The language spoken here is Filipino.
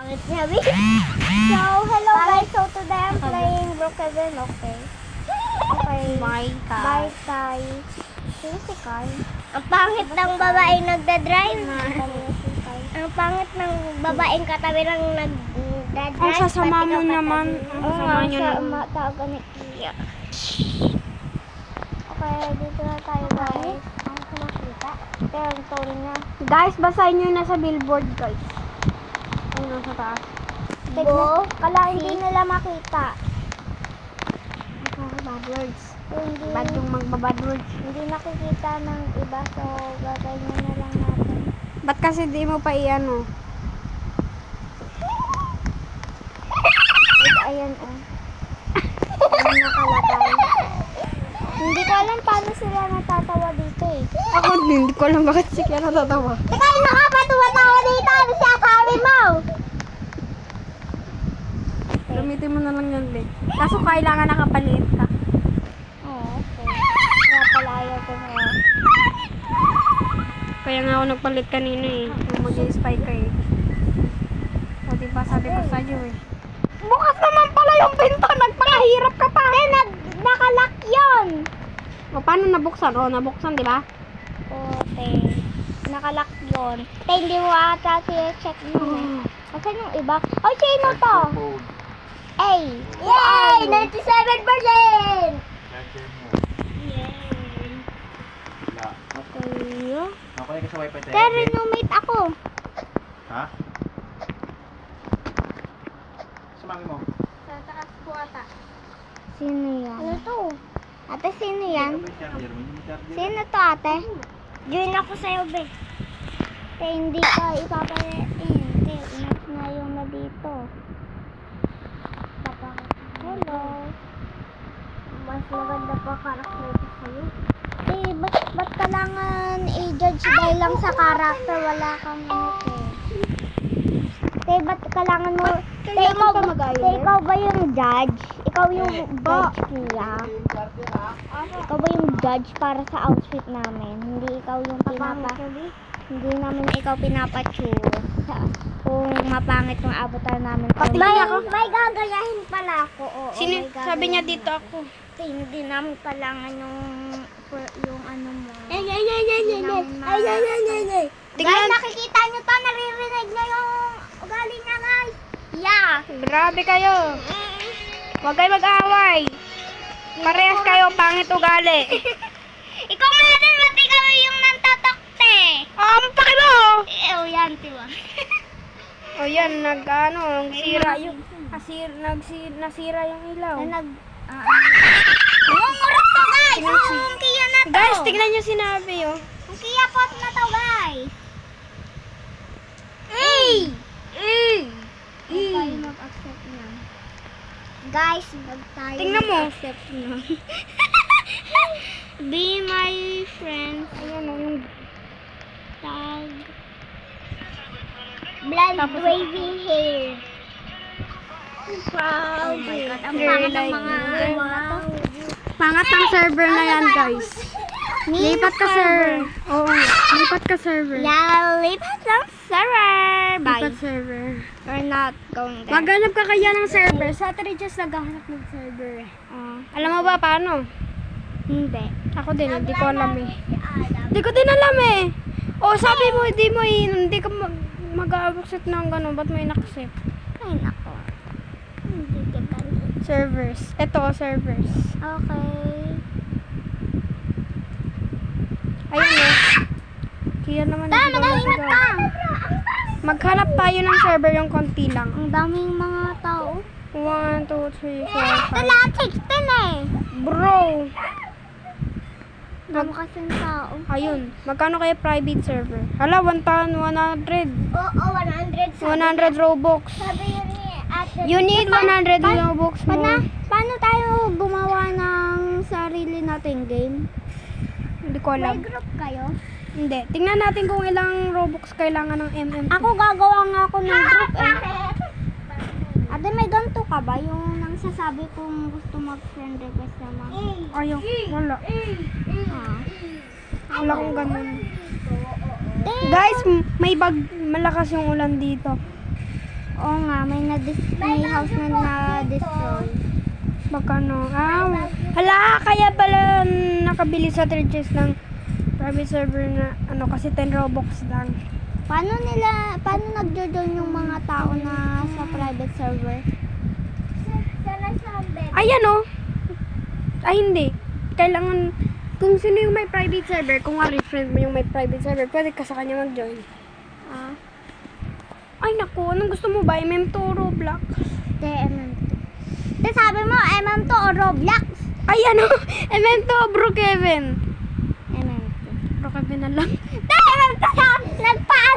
Sabi? So, hello guys. So, today I'm playing Brookhaven. Okay. Okay. Bye, Kai. Bye, Kai. Sino si Kai? Ang pangit ng babaeng nagdadrive. Ang pangit ng babaeng katabi ng nagdadrive. Ang sasama mo naman. Ang Oo sasama nga, nyo sa naman. tawag ni Kia. Okay, dito na tayo guys. Ang kumakita. Pero ang tone niya. Guys, basahin nyo na sa billboard, guys. Ayun, sa taas. Tignan, kala hindi nila makita. Bad words. Hindi, Bad yung magbabad words. hindi nakikita ng iba, so gaganyan na lang natin. Ba't kasi di mo pa i-ano? Ayan oh. Ayan nakalagay. Hindi ko alam paano sila natatawa dito eh. Ako din, hindi ko alam bakit si Kia natatawa. Teka, nakapatuwa-tawa dito. Ano siya sabi mo? Gamitin mo na lang yan, Len. Kaso kailangan nakapaliit ka. Oo, okay. Kaya pala ayaw ko na. Kaya nga ako nagpalit kanina eh. Yung mag-spy ka eh. O diba sabi ko sa'yo eh. Bukas naman pala yung pinto. Nagpakahirap ka pa. Nakalock yun. O paano nabuksan? O nabuksan, di ba? Okay. Nakalock yun. Te, hindi mo ata check mo eh. Kasi yung iba. Oh, sino to? Ay! Yay! 97%! Yay! Okay. Nakuha ka sa wifi tayo. Pero roommate ako. Ha? Sumami mo. Sa taas po ata. Sino yan? Ano to? Ate, sino yan? May charger mo. May charger. Sino to, ate? Join ako sa'yo, be. Te, hindi ka ipapalit. Hindi, umat na yung na dito. Hello. Mas maganda pa karakter ko sa'yo. Eh, ba't kailangan i-judge dahil lang sa karakter? Wala kang minute eh. Te, ba't kailangan mo... Te, ikaw, te, ikaw ba yung judge? Ikaw yung judge, Kia? Ikaw ba yung judge para sa outfit namin? Hindi ikaw yung Hindi namin ikaw pinapatsure. Kung mapangit yung avatar namin. May gagayahin pala ako. Oo, Sino? may Sabi niya gagayahin. dito ako. Hindi namin kailangan yung ano mo. Guys, nakikita nyo to, naririnig nyo yung ugali niya, guys. Yeah. Grabe kayo. Huwag kayo mag-away. Parehas kayo, pangit ugali. Ikaw nga din, ba't ikaw yung nantatakte? Paki mo! Yan, tiwa. O yan, nagsira yung... nasira yung ilaw. Umurot to, guys. Yung Kia na to. Guys, tignan nyo sinabi oh. Yung Kia pot na to, guys. Huwag tayo mag-accept niyan. Guys, huwag tayo Tingnan mo. mag-accept niyan. Be my friend. Ayan o, yung... Tag. Blonde Tapos- wavy hair. Proud. Oh my God, ang Girl pangit ng like mga you. ano na to. Pangat ang server na yan, guys. Lipat ka, sir. Oo, lipat ka, server. Yeah, lipat ng server. Bye. Lipat server. We're not going there. Maghanap ka kaya ng server. Sa Triges naghahanap ng server. Alam mo ba paano? Hindi. Ako din, hindi ko alam eh. Hindi ko din alam eh. O, sabi mo, hindi ka mag-accept ng gano'n. Ba't mo in-accept? Ay, nako. Hindi kita. Servers. Ito, servers. Okay. Ayun eh. Kaya naman Tama, manahimik ka. Maghanap tayo ng server yung konti lang. Ang daming mga tao. 1, 2, 3, 4, 5. Wala, 16 eh. Bro! Dami kasing tao. Ayun. Magkano kaya private server? Hala, 100. Oo, 100. 100 Robux. Sabi yun ni ate. You need 100 Robux more. Paano tayo gumawa ng sarili nating game? Hindi ko May alam. group kayo? Hindi. Tingnan natin kung ilang Robux kailangan ng MM. Ako gagawa nga ako ng group eh. Ate, may ganito ka ba? Yung nang sasabi kung gusto mag-friend request naman. Ayaw. Wala. Ah. Wala akong ganun. Te, Guys, may malakas yung ulan dito. Oo nga, may house na na-destroy. Magkano? Hala, kaya pala nakabili sa Treeches ng private server na ano kasi 10 Robux lang. Paano nagjo-join yung mga tao na sa private server? Ayan oh. Ay hindi. Kailangan kung sino yung may private server, kung nga friend mo yung may private server, pwede ka sa kanya mag-join. Ay naku, anong gusto mo ba? MM2 o Roblox? MM2. Sabi mo, MM2 o Roblox? Ay ano? MM2 o Bro Kevin? MM2. Bro Kevin na lang. MM2 sa nagpaan